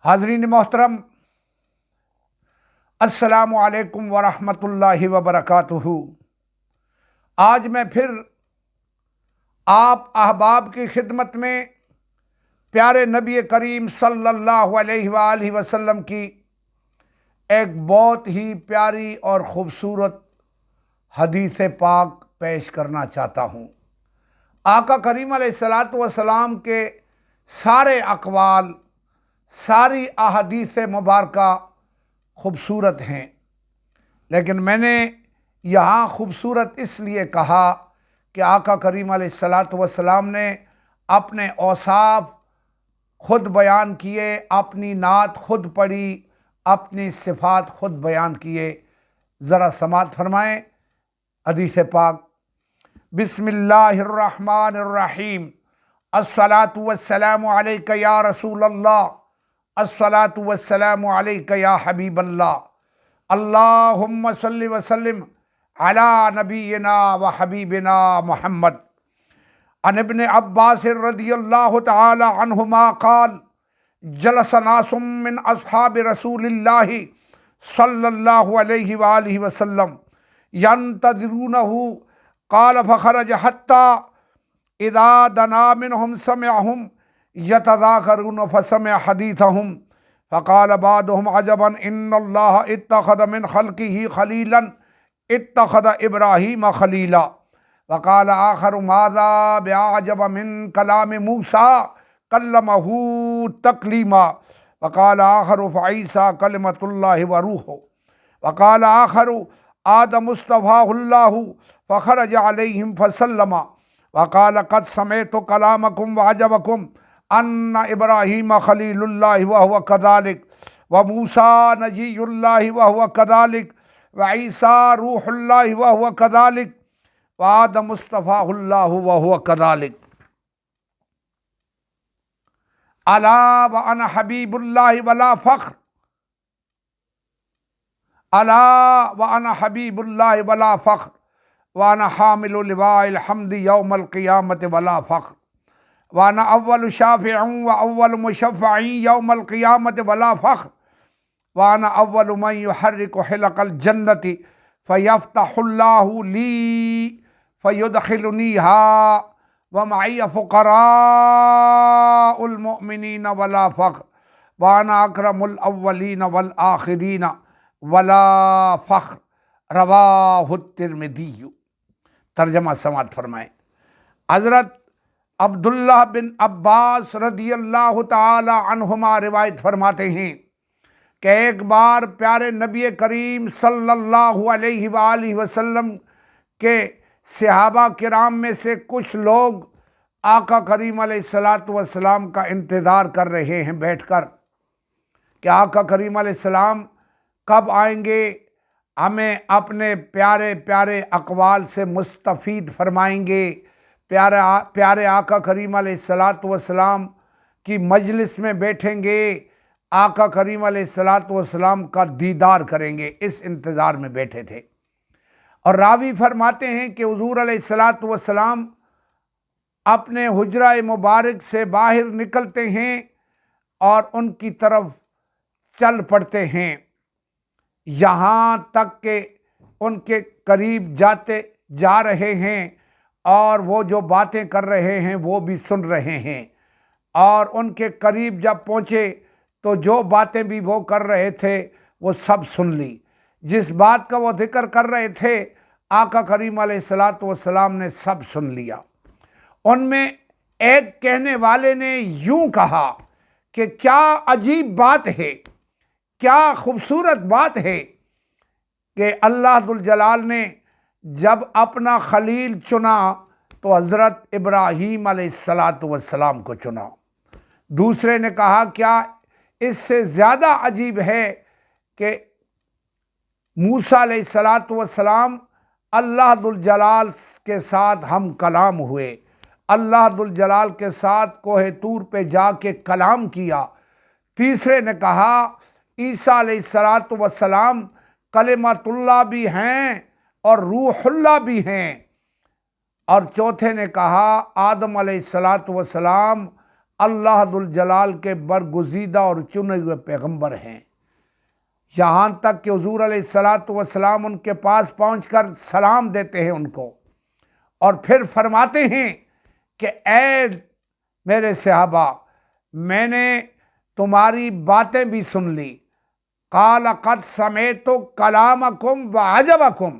حاضرین محترم، السلام علیکم ورحمۃ اللہ وبرکاتہ۔ آج میں پھر آپ احباب کی خدمت میں پیارے نبی کریم صلی اللہ علیہ وآلہ وسلم کی ایک بہت ہی پیاری اور خوبصورت حدیث پاک پیش کرنا چاہتا ہوں۔ آقا کریم علیہ الصلاۃ والسلام کے سارے اقوال، ساری احادیث مبارکہ خوبصورت ہیں، لیکن میں نے یہاں خوبصورت اس لیے کہا کہ آقا کریم علیہ الصلاۃ والسلام نے اپنے اوصاف خود بیان کیے، اپنی نعت خود پڑھی، اپنی صفات خود بیان کیے۔ ذرا سماعت فرمائیں حدیث پاک۔ بسم اللہ الرحمن الرحیم۔ الصلاۃ والسلام علیک یا رسول اللہ، الصلاۃ والسلام علیک یا حبیب اللہ، اللہم صلی وسلم علی نبینا و حبیبنا محمد۔ عن ابن عباس رضی اللہ تعالی عنہما قال جلس ناس من اصحاب رسول اللہ صلی اللہ علیہ وآلہ وسلم ینتظرونہ قال فخرج حتی اذا دنا منہم سمعہم یتذاکرون فسمع حدیثہم فقال بعضهم عجبا ان اللہ اتخذ من خلقہ خلیلا اتخذ ابراہیم خلیلا وقال آخر ماذا بعجب من کلام موسیٰ کلمہ تکلیما وقال آخر فعیسیٰ کلمۃ اللہ وروح وقال آخر آدم اصطفاہ اللہ فخرج علیہم فسلم وقال قد سمعت کلامکم وعجبکم ان ابراہیم خلیل اللہ وہو کذالک وموسیٰ نجی اللہ وہو کذالک وعیسیٰ روح اللہ وہو کذالک وآدم مصطفیٰ اللہ وہو کذالک۔ الا وانا حبیب اللہ ولا فخر، الا وانا حبیب اللہ ولا فخر وانا حامل لواء الحمد یوم القیامت ولا فخر وانا اول شافع و اول مشفع یوم القیامت ولا فخر وانا اول من یحرک حلق الجنت فیفتح اللہ لی فیدخلنیہا ومعی فقراء المؤمنین ولا فخر وانا اکرم الاولین والآخرین ولا فخر۔ رواہ الترمذی۔ ترجمہ سماعت فرمائیں۔ حضرت عبداللہ بن عباس رضی اللہ تعالی عنہما روایت فرماتے ہیں کہ ایک بار پیارے نبی کریم صلی اللہ علیہ وآلہ وسلم کے صحابہ کرام میں سے کچھ لوگ آقا کریم علیہ الصلاۃ والسلام کا انتظار کر رہے ہیں بیٹھ کر کہ آقا کریم علیہ السلام کب آئیں گے، ہمیں اپنے پیارے پیارے اقوال سے مستفید فرمائیں گے، پیارے آقا کریم علیہ الصلاۃ والسلام کی مجلس میں بیٹھیں گے، آقا کریم علیہ الصلاۃ والسلام کا دیدار کریں گے، اس انتظار میں بیٹھے تھے۔ اور راوی فرماتے ہیں کہ حضور علیہ الصلاۃ والسلام اپنے حجرہ مبارک سے باہر نکلتے ہیں اور ان کی طرف چل پڑتے ہیں، یہاں تک کہ ان کے قریب جا رہے ہیں اور وہ جو باتیں کر رہے ہیں وہ بھی سن رہے ہیں، اور ان کے قریب جب پہنچے تو جو باتیں بھی وہ کر رہے تھے وہ سب سن لی۔ جس بات کا وہ ذکر کر رہے تھے آقا کریم علیہ الصلاۃ والسلام نے سب سن لیا۔ ان میں ایک کہنے والے نے یوں کہا کہ کیا عجیب بات ہے، کیا خوبصورت بات ہے کہ اللہ ذوالجلال نے جب اپنا خلیل چنا تو حضرت ابراہیم علیہ الصلاۃ والسلام کو چنا۔ دوسرے نے کہا کیا اس سے زیادہ عجیب ہے کہ موسیٰ علیہ الصلاۃ والسلام اللہ ذوالجلال کے ساتھ ہم کلام ہوئے، اللہ ذوالجلال کے ساتھ کوہ طور پہ جا کے کلام کیا۔ تیسرے نے کہا عیسیٰ علیہ الصلاۃ والسلام کلمۃ اللہ بھی ہیں اور روح اللہ بھی ہیں۔ اور چوتھے نے کہا آدم علیہ الصلاۃ والسلام اللہ ذوالجلال کے برگزیدہ اور چنے ہوئے پیغمبر ہیں، یہاں تک کہ حضور علیہ الصلاۃ والسلام ان کے پاس پہنچ کر سلام دیتے ہیں ان کو، اور پھر فرماتے ہیں کہ اے میرے صحابہ، میں نے تمہاری باتیں بھی سن لی۔ قال قد سمعت کلامکم وعجبکم،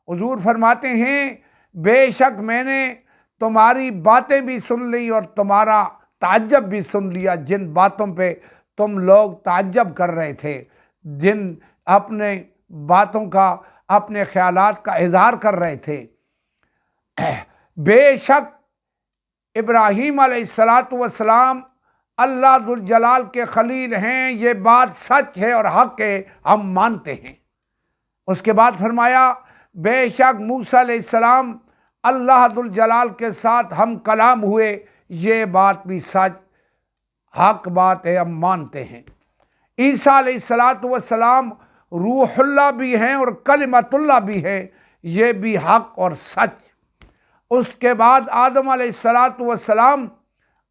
حضور فرماتے ہیں بے شک میں نے تمہاری باتیں بھی سن لی اور تمہارا تعجب بھی سن لیا، جن باتوں پہ تم لوگ تعجب کر رہے تھے، جن اپنے باتوں کا، اپنے خیالات کا اظہار کر رہے تھے۔ بے شک ابراہیم علیہ السلام اللہ ذوالجلال کے خلیل ہیں، یہ بات سچ ہے اور حق ہے، ہم مانتے ہیں۔ اس کے بعد فرمایا بے شک موسیٰ علیہ السلام اللہ ذوالجلال کے ساتھ ہم کلام ہوئے، یہ بات بھی سچ حق بات ہے، ہم مانتے ہیں۔ عیسیٰ علیہ السلام روح اللہ بھی ہیں اور کلمت اللہ بھی ہے، یہ بھی حق اور سچ۔ اس کے بعد آدم علیہ السلام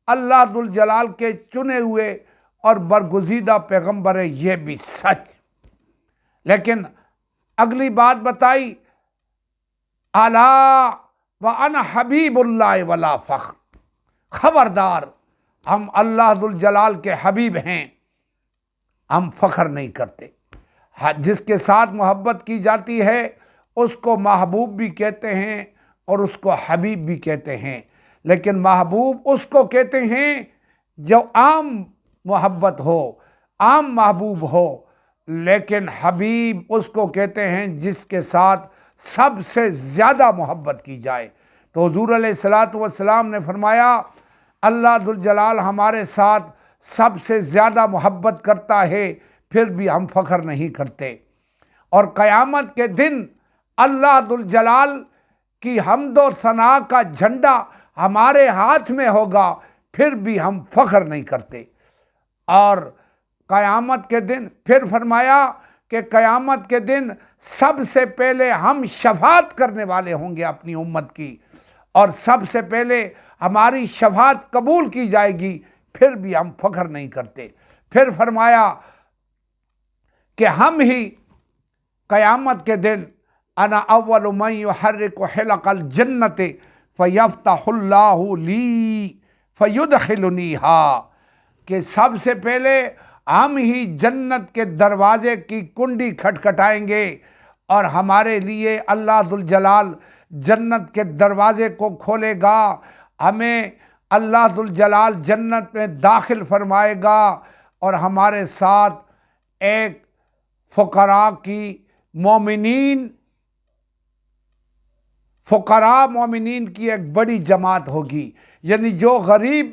اللہ ذوالجلال کے چنے ہوئے اور برگزیدہ پیغمبر ہے، یہ بھی سچ۔ لیکن اگلی بات بتائی الا وانا حبیب اللہ ولا فخر، خبردار ہم اللہ ذوالجلال کے حبیب ہیں، ہم فخر نہیں کرتے۔ جس کے ساتھ محبت کی جاتی ہے اس کو محبوب بھی کہتے ہیں اور اس کو حبیب بھی کہتے ہیں، لیکن محبوب اس کو کہتے ہیں جو عام محبت ہو، عام محبوب ہو، لیکن حبیب اس کو کہتے ہیں جس کے ساتھ سب سے زیادہ محبت کی جائے۔ تو حضور علیہ السلام نے فرمایا اللہ ذوالجلال ہمارے ساتھ سب سے زیادہ محبت کرتا ہے، پھر بھی ہم فخر نہیں کرتے۔ اور قیامت کے دن اللہ ذوالجلال کی حمد و ثنا کا جھنڈا ہمارے ہاتھ میں ہوگا، پھر بھی ہم فخر نہیں کرتے۔ اور قیامت کے دن پھر فرمایا کہ قیامت کے دن سب سے پہلے ہم شفاعت کرنے والے ہوں گے اپنی امت کی، اور سب سے پہلے ہماری شفاعت قبول کی جائے گی، پھر بھی ہم فخر نہیں کرتے۔ پھر فرمایا کہ ہم ہی قیامت کے دن انا اول من یحرک حلق الجنت فیفتح اللہ لی فیدخلنیہا، کہ سب سے پہلے ہم ہی جنت کے دروازے کی کنڈی کھٹکھٹائیں گے اور ہمارے لیے اللہ ذوالجلال جنت کے دروازے کو کھولے گا، ہمیں اللہ ذوالجلال جنت میں داخل فرمائے گا، اور ہمارے ساتھ ایک فقراء کی مومنین کی ایک بڑی جماعت ہوگی، یعنی جو غریب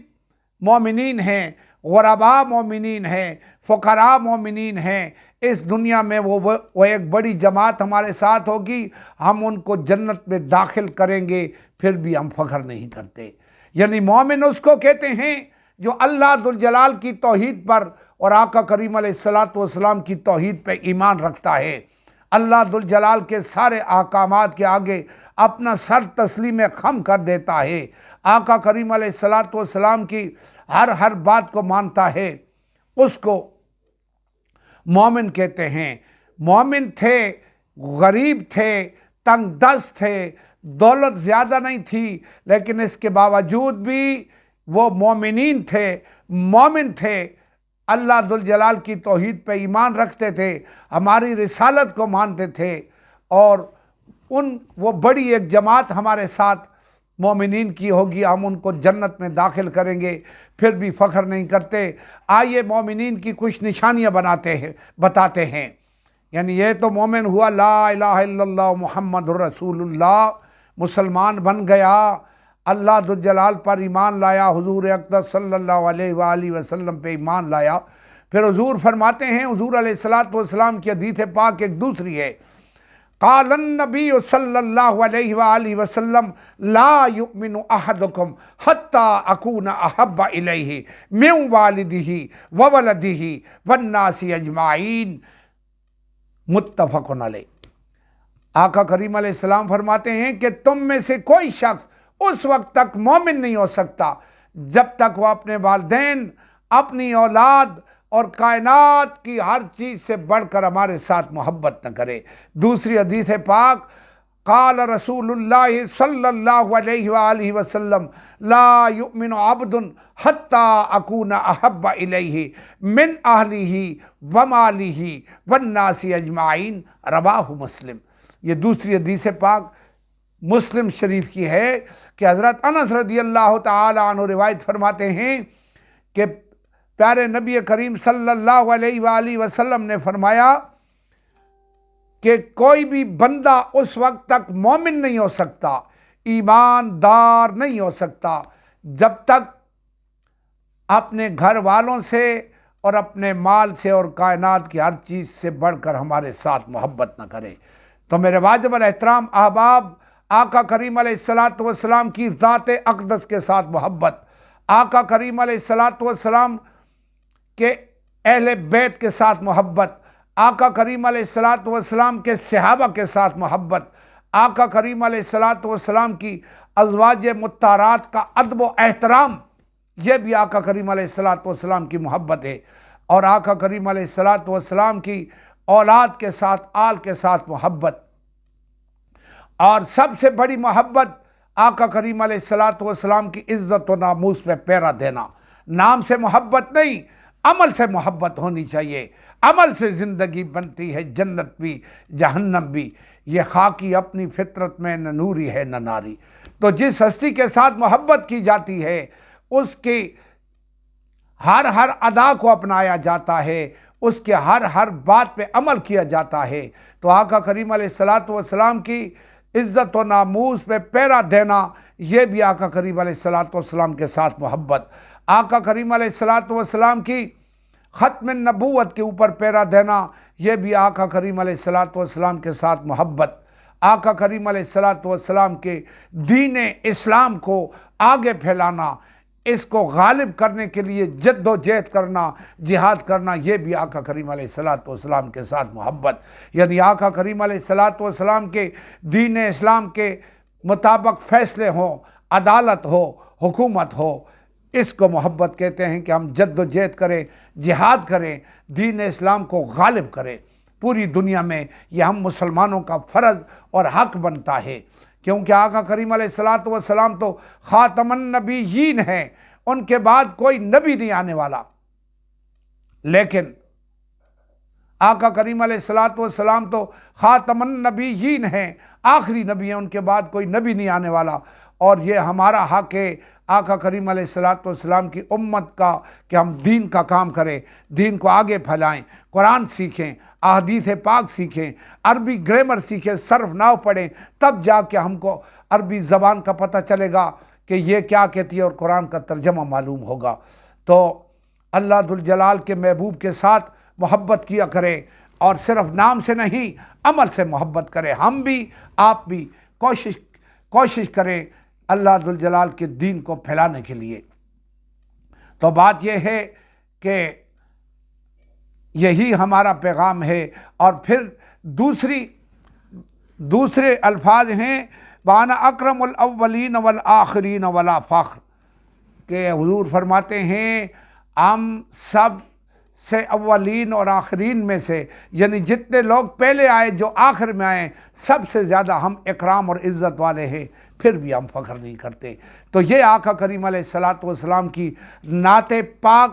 مومنین ہیں، غرباء مومنین ہیں، فقراء مومنین ہیں، اس دنیا میں وہ ایک بڑی جماعت ہمارے ساتھ ہوگی، ہم ان کو جنت میں داخل کریں گے، پھر بھی ہم فخر نہیں کرتے۔ یعنی مومن اس کو کہتے ہیں جو اللہ ذوالجلال کی توحید پر اور آقا کریم علیہ السلام کی توحید پہ ایمان رکھتا ہے، اللہ ذوالجلال کے سارے احکامات کے آگے اپنا سر تسلیم خم کر دیتا ہے، آقا کریم علیہ السلام کی ہر بات کو مانتا ہے، اس کو مومن کہتے ہیں۔ مومن تھے، غریب تھے، تنگ دست تھے، دولت زیادہ نہیں تھی، لیکن اس کے باوجود بھی وہ مومنین تھے، مومن تھے، اللہ ذوالجلال کی توحید پہ ایمان رکھتے تھے، ہماری رسالت کو مانتے تھے، اور وہ بڑی ایک جماعت ہمارے ساتھ مومنین کی ہوگی، ہم ان کو جنت میں داخل کریں گے، پھر بھی فخر نہیں کرتے۔ آئیے مومنین کی کچھ نشانیاں بتاتے ہیں۔ یعنی یہ تو مومن ہوا، لا الہ الا اللہ محمد رسول اللہ، مسلمان بن گیا، اللہ ذوالجلال پر ایمان لایا، حضور اقدس صلی اللہ علیہ وآلہ وسلم پہ ایمان لایا۔ پھر حضور فرماتے ہیں، حضور علیہ السلام کی حدیث پاک ایک دوسری ہے، قال النبی صلی اللہ علیہ وآلہ وسلم لا یؤمن احدکم حتی اکون احب الیہ من والدہ وولدہ والناس اجمعین، متفق علیہ۔ آقا کریم علیہ السلام فرماتے ہیں کہ تم میں سے کوئی شخص اس وقت تک مومن نہیں ہو سکتا جب تک وہ اپنے والدین، اپنی اولاد اور کائنات کی ہر چیز سے بڑھ کر ہمارے ساتھ محبت نہ کرے۔ دوسری حدیث پاک، قال رسول اللہ صلی اللہ علیہ وآلہ وسلم لا یؤمن عبد حتی اکون احب الیہ من اہلہ ومالہ والناس اجمعین، رواہ مسلم۔ یہ دوسری حدیث پاک مسلم شریف کی ہے کہ حضرت انس رضی اللہ تعالی عنہ روایت فرماتے ہیں کہ پیارے نبی کریم صلی اللہ علیہ وآلہ وسلم نے فرمایا کہ کوئی بھی بندہ اس وقت تک مومن نہیں ہو سکتا، ایماندار نہیں ہو سکتا، جب تک اپنے گھر والوں سے اور اپنے مال سے اور کائنات کی ہر چیز سے بڑھ کر ہمارے ساتھ محبت نہ کرے۔ تو میرے واجب الاحترام احباب، آقا کریم علیہ الصلاۃ والسلام کی ذات اقدس کے ساتھ محبت، آقا کریم علیہ الصلاۃ والسلام کے اہل بیت کے ساتھ محبت، آقا کریم علیہ الصلاۃ والسلام کے صحابہ کے ساتھ محبت، آقا کریم علیہ الصلاۃ والسلام کی ازواج مطہرات کا ادب و احترام، یہ بھی آقا کریم علیہ الصلاۃ والسلام کی محبت ہے۔ اور آقا کریم علیہ الصلاۃ والسلام کی اولاد کے ساتھ، آل کے ساتھ محبت، اور سب سے بڑی محبت آقا کریم علیہ الصلاۃ والسلام کی عزت و ناموس پہ پیرا دینا۔ نام سے محبت نہیں، عمل سے محبت ہونی چاہیے۔ عمل سے زندگی بنتی ہے جنت بھی جہنم بھی، یہ خاکی اپنی فطرت میں نہ نوری ہے نہ ناری۔ تو جس ہستی کے ساتھ محبت کی جاتی ہے اس کی ہر ادا کو اپنایا جاتا ہے، اس کے ہر بات پہ عمل کیا جاتا ہے۔ تو آقا کریم علیہ الصلاۃ والسلام کی عزت و ناموس پہ پیرا دینا، یہ بھی آقا کریم علیہ الصلاۃ والسلام کے ساتھ محبت۔ آقا کریم علیہ الصلاۃ والسلام کی ختم نبوت کے اوپر پیرا دینا، یہ بھی آقا کریم علیہ الصلاۃ والسلام کے ساتھ محبت۔ آقا کریم علیہ الصلاۃ والسلام کے دین اسلام کو آگے پھیلانا، اس کو غالب کرنے کے لیے جد و جہد کرنا، جہاد کرنا، یہ بھی آقا کریم علیہ الصلاۃ والسلام کے ساتھ محبت۔ یعنی آقا کریم علیہ الصلاۃ والسلام کے دین اسلام کے مطابق فیصلے ہوں، عدالت ہو، حکومت ہو، اس کو محبت کہتے ہیں کہ ہم جد و جہد کریں، جہاد کریں، دین اسلام کو غالب کریں پوری دنیا میں۔ یہ ہم مسلمانوں کا فرض اور حق بنتا ہے، کیونکہ آقا کریم علیہ الصلاۃ والسلام تو خاتم النبیین ہیں، ان کے بعد کوئی نبی نہیں آنے والا۔ لیکن آقا کریم علیہ الصلاۃ والسلام تو خاتم النبیین ہیں، آخری نبی ہیں، ان کے بعد کوئی نبی نہیں آنے والا۔ اور یہ ہمارا حق ہے آقا کریم علیہ الصلاۃ والسلام کی امت کا کہ ہم دین کا کام کریں، دین کو آگے پھیلائیں، قرآن سیکھیں، احادیث پاک سیکھیں، عربی گرامر سیکھیں، صرف ناؤ پڑھیں، تب جا کے ہم کو عربی زبان کا پتہ چلے گا کہ یہ کیا کہتی ہے اور قرآن کا ترجمہ معلوم ہوگا۔ تو اللہ ذوالجلال کے محبوب کے ساتھ محبت کیا کریں، اور صرف نام سے نہیں، عمل سے محبت کریں۔ ہم بھی، آپ بھی کوشش کریں اللہ ذوالجلال کے دین کو پھیلانے کے لیے۔ تو بات یہ ہے کہ یہی ہمارا پیغام ہے۔ اور پھر دوسرے الفاظ ہیں وَأَنَا أَكْرَمُ الْأَوَّلِينَ وَالْآخِرِينَ وَلَا فَخْرَ، کہ حضور فرماتے ہیں ہم سب سے اولین اور آخرین میں سے، یعنی جتنے لوگ پہلے آئے جو آخر میں آئے، سب سے زیادہ ہم اکرام اور عزت والے ہیں، پھر بھی ہم فخر نہیں کرتے۔ تو یہ آقا کریم علیہ الصلاۃ والسلام کی نعت پاک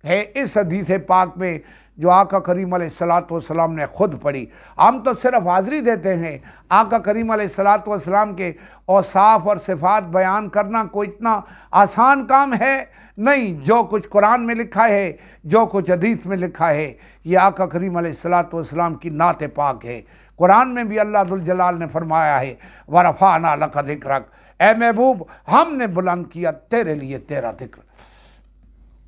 ہے اس حدیث پاک میں جو آقا کریم علیہ الصلاۃ والسلام نے خود پڑھی۔ ہم تو صرف حاضری دیتے ہیں۔ آقا کریم علیہ الصلاۃ والسلام کے اوصاف اور صفات بیان کرنا کوئی اتنا آسان کام ہے نہیں۔ جو کچھ قرآن میں لکھا ہے، جو کچھ حدیث میں لکھا ہے، یہ آقا کریم علیہ الصلاۃ والسلام کی نعت پاک ہے۔ قرآن میں بھی اللہ ذوالجلال نے فرمایا ہے وَرَفَعْنَا لَكَ ذِكْرَكَ، اے محبوب ہم نے بلند کیا تیرے لیے تیرا ذکر۔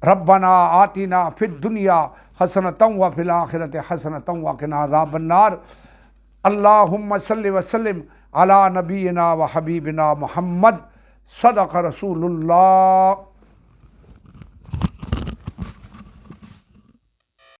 ربنا آتنا فی الدنیا حسنۃ وفی الآخرۃ حسنۃ وقنا عذاب النار۔ اللہم صلی وسلم علی نبینا و حبیبنا محمد، صدق رسول اللہ۔